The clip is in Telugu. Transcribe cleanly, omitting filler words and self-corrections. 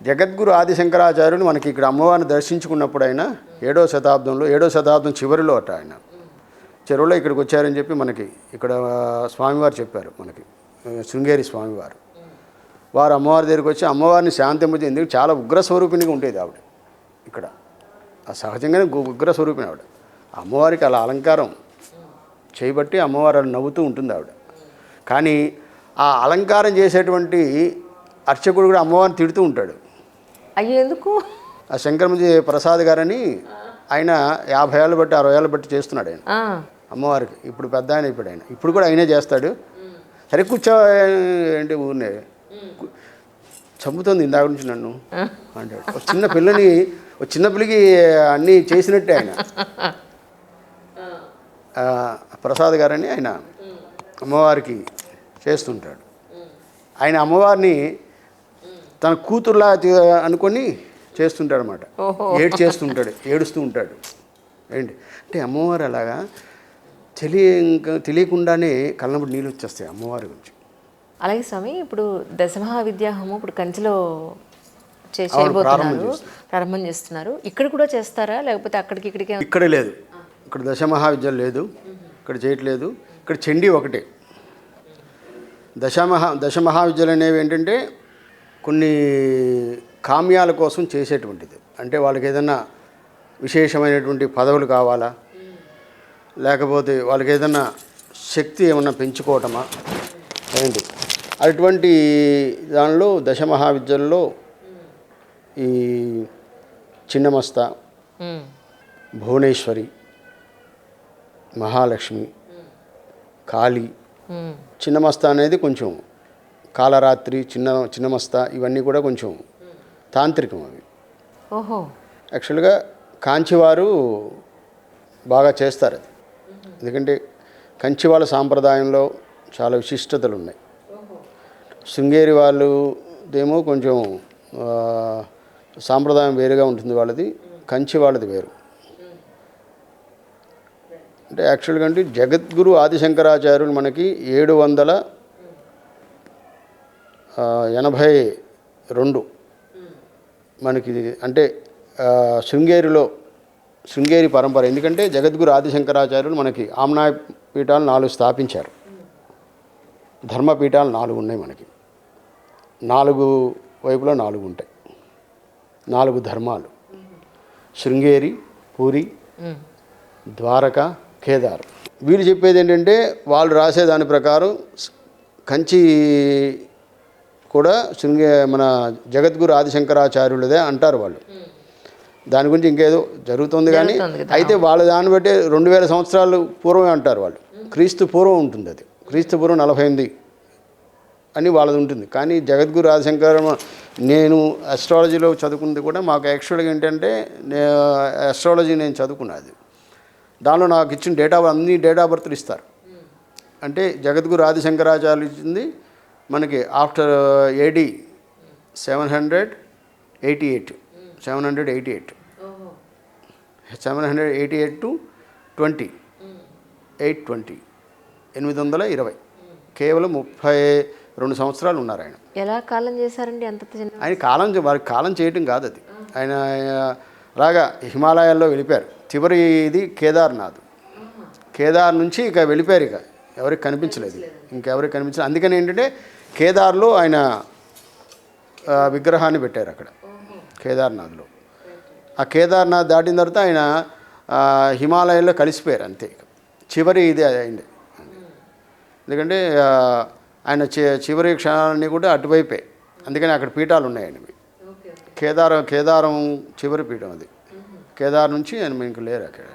జగద్గురు ఆదిశంకరాచార్యులు మనకి ఇక్కడ అమ్మవారిని దర్శించుకున్నప్పుడు ఆయన 7వ శతాబ్దం చివరిలో అట ఆయన చెరువులో ఇక్కడికి వచ్చారని చెప్పి మనకి ఇక్కడ స్వామివారు చెప్పారు మనకి. శృంగేరి స్వామివారు వారు అమ్మవారి దగ్గరికి వచ్చి అమ్మవారిని శాంతింపజేసి, ఎందుకంటే చాలా ఉగ్ర స్వరూపిణిగా ఉండేది ఆవిడ. ఇక్కడ సహజంగానే ఉగ్ర స్వరూపిణి ఆవిడ. అమ్మవారికి అలా అలంకారం చేయబట్టి అమ్మవారు అలా నవ్వుతూ ఉంటుంది ఆవిడ. కానీ ఆ అలంకారం చేసేటువంటి అర్చకుడు కూడా అమ్మవారిని తిడుతూ ఉంటాడు. అయ్యో ఎందుకు? ఆ శంకరమజీ ప్రసాద్ గారని ఆయన 50 ఏళ్ళు బట్టి 60 ఏళ్ళు బట్టి చేస్తున్నాడు ఆయన అమ్మవారికి. ఇప్పుడు పెద్ద ఆయన ఇప్పుడు ఆయన ఇప్పుడు కూడా ఆయనే చేస్తాడు. సరే కూర్చో అంటే ఊరినే చంపుతుంది ఇందాక నుంచి నన్ను అంటాడు. ఒక చిన్న పిల్లకి అన్నీ చేసినట్టే ఆయన ప్రసాద్ గారని ఆయన అమ్మవారికి చేస్తుంటాడు. ఆయన అమ్మవారిని తన కూతురులా అనుకొని చేస్తుంటాడు అన్నమాట. ఏడుస్తూ ఉంటాడు. ఏంటి అంటే అమ్మవారు అలాగా తెలియకుండానే కళ్ళనప్పుడు నీళ్ళు వచ్చేస్తాయి అమ్మవారి గురించి. అలాగే స్వామి, ఇప్పుడు దశమహావిద్యాహోమం ఇప్పుడు కంచిలో చేయబోతున్నారు, ప్రారంభం చేస్తున్నారు. ఇక్కడ కూడా చేస్తారా లేకపోతే అక్కడికి ఇక్కడికి? ఇక్కడ లేదు, ఇక్కడ దశమహావిద్యలు లేదు, ఇక్కడ చేయట్లేదు. ఇక్కడ చండీ ఒకటే. దశమహావిద్యలు అనేవి ఏంటంటే కొన్ని కామ్యాల కోసం చేసేటువంటిది. అంటే వాళ్ళకి ఏదైనా విశేషమైనటువంటి పదవులు కావాలా, లేకపోతే వాళ్ళకి ఏదైనా శక్తి ఏమన్నా పెంచుకోవటమా ఏంటి, అటువంటి దానిలో దశమహావిద్యల్లో ఈ చిన్నమస్త, భువనేశ్వరి, మహాలక్ష్మి, కాళీ. చిన్నమస్త అనేది కొంచెం కాలరాత్రి, చిన్నమస్త ఇవన్నీ కూడా కొంచెం తాంత్రికం అవి. ఓహో, యాక్చువల్గా కాంచివారు బాగా చేస్తారు అది. ఎందుకంటే కంచి వాళ్ళ సాంప్రదాయంలో చాలా విశిష్టతలు ఉన్నాయి. శృంగేరి వాళ్ళదేమో కొంచెం సాంప్రదాయం వేరుగా ఉంటుంది వాళ్ళది, కంచి వాళ్ళది వేరు. అంటే యాక్చువల్గా అంటే జగద్గురు ఆదిశంకరాచార్యులు మనకి 782 మనకి అంటే శృంగేరి పరంపర. ఎందుకంటే జగద్గురు ఆదిశంకరాచార్యులు మనకి ఆమ్నాయ పీఠాలు 4 స్థాపించారు, ధర్మపీఠాలు 4 ఉన్నాయి మనకి. 4 వైపులా 4 ఉంటాయి, 4 ధర్మాలు: శృంగేరి, పూరి, ద్వారక, కేదార్. వీళ్ళు చెప్పేది ఏంటంటే వాళ్ళు రాసే దాని ప్రకారం కంచి కూడా మన జగద్గురు ఆదిశంకరాచార్యులదే అంటారు వాళ్ళు. దాని గురించి ఇంకేదో జరుగుతుంది కానీ అయితే వాళ్ళ దాన్ని బట్టి 2000 సంవత్సరాలు పూర్వమే అంటారు వాళ్ళు. క్రీస్తు పూర్వం ఉంటుంది అది, క్రీస్తు పూర్వం 48 అని వాళ్ళది ఉంటుంది. కానీ జగద్గురు ఆదిశంకర నేను అస్ట్రాలజీలో చదువుకుంది కూడా మాకు యాక్చువల్గా ఏంటంటే అస్ట్రాలజీ నేను చదువుకున్నది. దానిలో నాకు ఇచ్చిన అన్ని డేట్ ఆఫ్ బర్త్లు ఇస్తారు. అంటే జగద్గురు ఆదిశంకరాచార్యులు ఇచ్చింది మనకి ఆఫ్టర్ AD 788 to 820 820 కేవలం 32 సంవత్సరాలు ఉన్నారు ఆయన. ఎలా కాలం చేశారండి అంత? ఆయన వారికి కాలం చేయటం కాదు అది. ఆయన అలాగా హిమాలయాల్లో వెళ్ళిపోయారు. చివరి ఇది కేదార్ నుంచి ఇక వెళ్ళిపోయారు. ఇక ఎవరికి కనిపించలేదు, ఇంకెవరికి కనిపించలేదు. అందుకని ఏంటంటే కేదార్లో ఆయన విగ్రహాన్ని పెట్టారు అక్కడ కేదార్నాథ్లో. ఆ కేదార్నాథ్ దాటిన తర్వాత ఆయన హిమాలయాల్లో కలిసిపోయారు అంతే. చివరి ఇది అయింది. ఎందుకంటే ఆయన చివరి క్షణాలన్నీ కూడా అటువైపే. అందుకని అక్కడ పీఠాలు ఉన్నాయి ఆయనవి. కేదారం చివరి పీఠం అది. కేదార్ నుంచి ఆయన ఇంక లేరు అక్కడ.